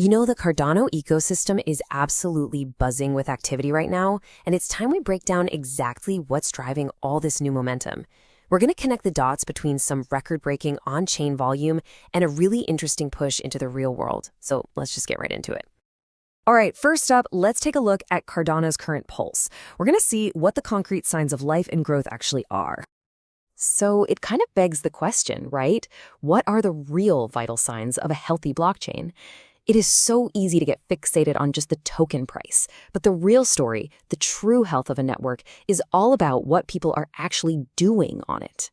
You know, the Cardano ecosystem is absolutely buzzing with activity right now, and it's time we break down exactly what's driving all this new momentum. We're going to connect the dots between some record-breaking on-chain volume and a really interesting push into the real world. So let's just get right into it. All right, first up, let's take a look at Cardano's current pulse. We're going to see what the concrete signs of life and growth actually are. So it kind of begs the question, right? What are the real vital signs of a healthy blockchain? It is so easy to get fixated on just the token price, but the real story, the true health of a network, is all about what people are actually doing on it.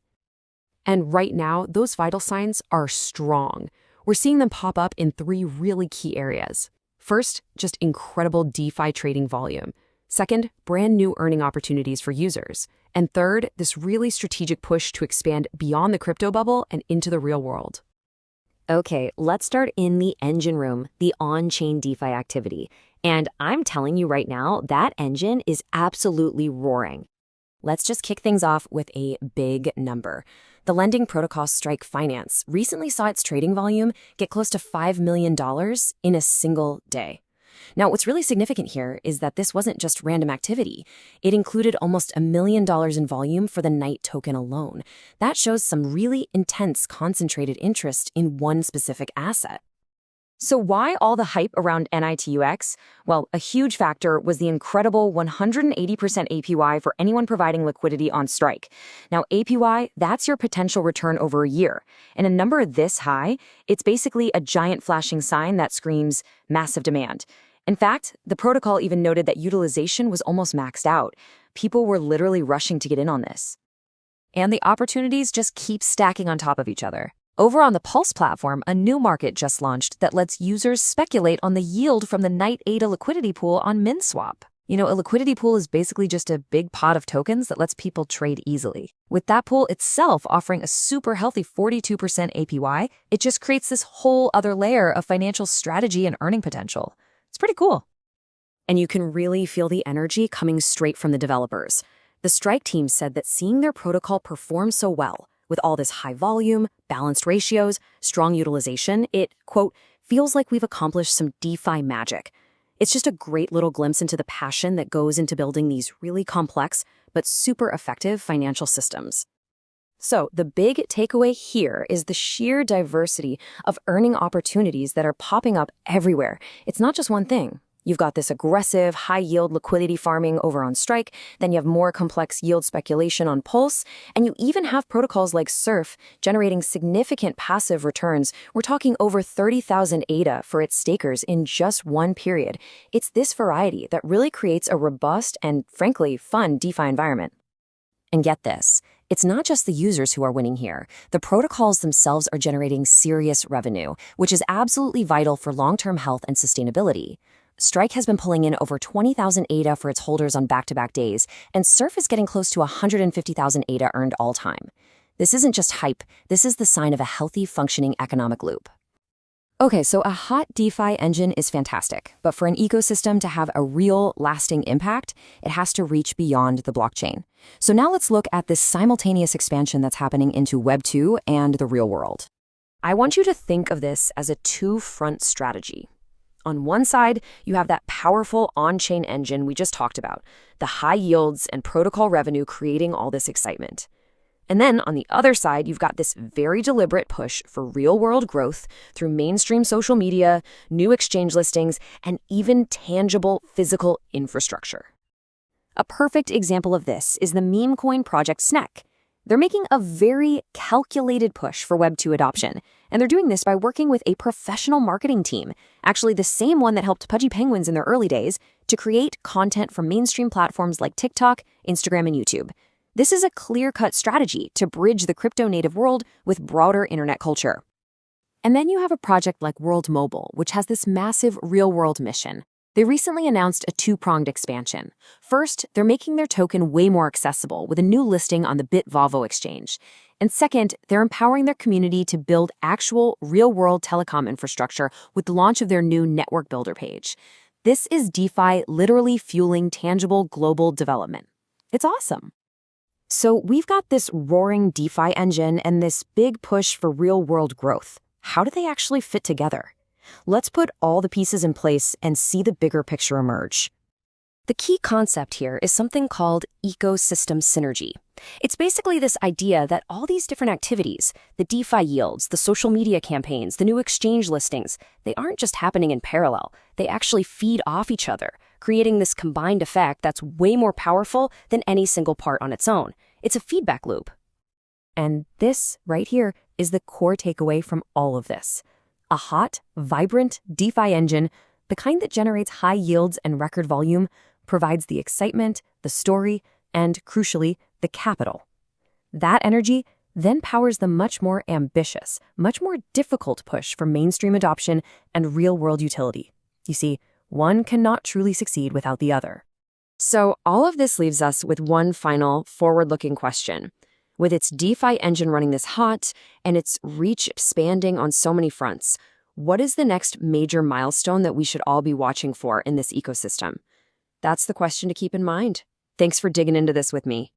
And right now, those vital signs are strong. We're seeing them pop up in three really key areas. First, just incredible DeFi trading volume. Second, brand new earning opportunities for users. And third, this really strategic push to expand beyond the crypto bubble and into the real world. Okay, let's start in the engine room, the on-chain DeFi activity. And I'm telling you right now, that engine is absolutely roaring. Let's just kick things off with a big number. The lending protocol Strike Finance recently saw its trading volume get close to $5 million in a single day. Now, what's really significant here is that this wasn't just random activity. It included almost $1 million in volume for the Night token alone. That shows some really intense, concentrated interest in one specific asset. So why all the hype around NITUX? Well, a huge factor was the incredible 180% APY for anyone providing liquidity on Strike. Now, APY, that's your potential return over a year. And a number this high, it's basically a giant flashing sign that screams massive demand. In fact, the protocol even noted that utilization was almost maxed out. People were literally rushing to get in on this. And the opportunities just keep stacking on top of each other. Over on the Pulse platform, a new market just launched that lets users speculate on the yield from the Night ADA liquidity pool on MinSwap. You know, a liquidity pool is basically just a big pot of tokens that lets people trade easily. With that pool itself offering a super healthy 42% APY, it just creates this whole other layer of financial strategy and earning potential. It's pretty cool. And you can really feel the energy coming straight from the developers. The Strike team said that seeing their protocol perform so well, with all this high volume, balanced ratios, strong utilization, it, quote, feels like we've accomplished some DeFi magic. It's just a great little glimpse into the passion that goes into building these really complex but super effective financial systems. So the big takeaway here is the sheer diversity of earning opportunities that are popping up everywhere. It's not just one thing. You've got this aggressive, high-yield liquidity farming over on Strike, then you have more complex yield speculation on Pulse, and you even have protocols like Surf generating significant passive returns. We're talking over 30,000 ADA for its stakers in just one period. It's this variety that really creates a robust and, frankly, fun DeFi environment. And get this, it's not just the users who are winning here. The protocols themselves are generating serious revenue, which is absolutely vital for long-term health and sustainability. Strike has been pulling in over 20,000 ADA for its holders on back-to-back days, and Surf is getting close to 150,000 ADA earned all time. This isn't just hype, this is the sign of a healthy, functioning economic loop. Okay, so a hot DeFi engine is fantastic, but for an ecosystem to have a real, lasting impact, it has to reach beyond the blockchain. So now let's look at this simultaneous expansion that's happening into Web 2 and the real world. I want you to think of this as a two-front strategy. On one side, you have that powerful on-chain engine we just talked about, the high yields and protocol revenue creating all this excitement. And then on the other side, you've got this very deliberate push for real-world growth through mainstream social media, new exchange listings, and even tangible physical infrastructure. A perfect example of this is the meme coin project Snek. They're making a very calculated push for Web 2 adoption, and they're doing this by working with a professional marketing team, actually the same one that helped Pudgy Penguins in their early days, to create content for mainstream platforms like TikTok, Instagram, and YouTube. This is a clear-cut strategy to bridge the crypto-native world with broader internet culture. And then you have a project like World Mobile, which has this massive real-world mission. They recently announced a two-pronged expansion. First, they're making their token way more accessible with a new listing on the BitVavo exchange. And second, they're empowering their community to build actual real-world telecom infrastructure with the launch of their new Network Builder page. This is DeFi literally fueling tangible global development. It's awesome. So we've got this roaring DeFi engine and this big push for real-world growth. How do they actually fit together? Let's put all the pieces in place and see the bigger picture emerge. The key concept here is something called ecosystem synergy. It's basically this idea that all these different activities, the DeFi yields, the social media campaigns, the new exchange listings, they aren't just happening in parallel. They actually feed off each other, creating this combined effect that's way more powerful than any single part on its own. It's a feedback loop. And this right here is the core takeaway from all of this. A hot, vibrant DeFi engine, the kind that generates high yields and record volume, provides the excitement, the story, and, crucially, the capital. That energy then powers the much more ambitious, much more difficult push for mainstream adoption and real-world utility. You see, one cannot truly succeed without the other. So all of this leaves us with one final forward-looking question. With its DeFi engine running this hot and its reach expanding on so many fronts, what is the next major milestone that we should all be watching for in this ecosystem? That's the question to keep in mind. Thanks for digging into this with me.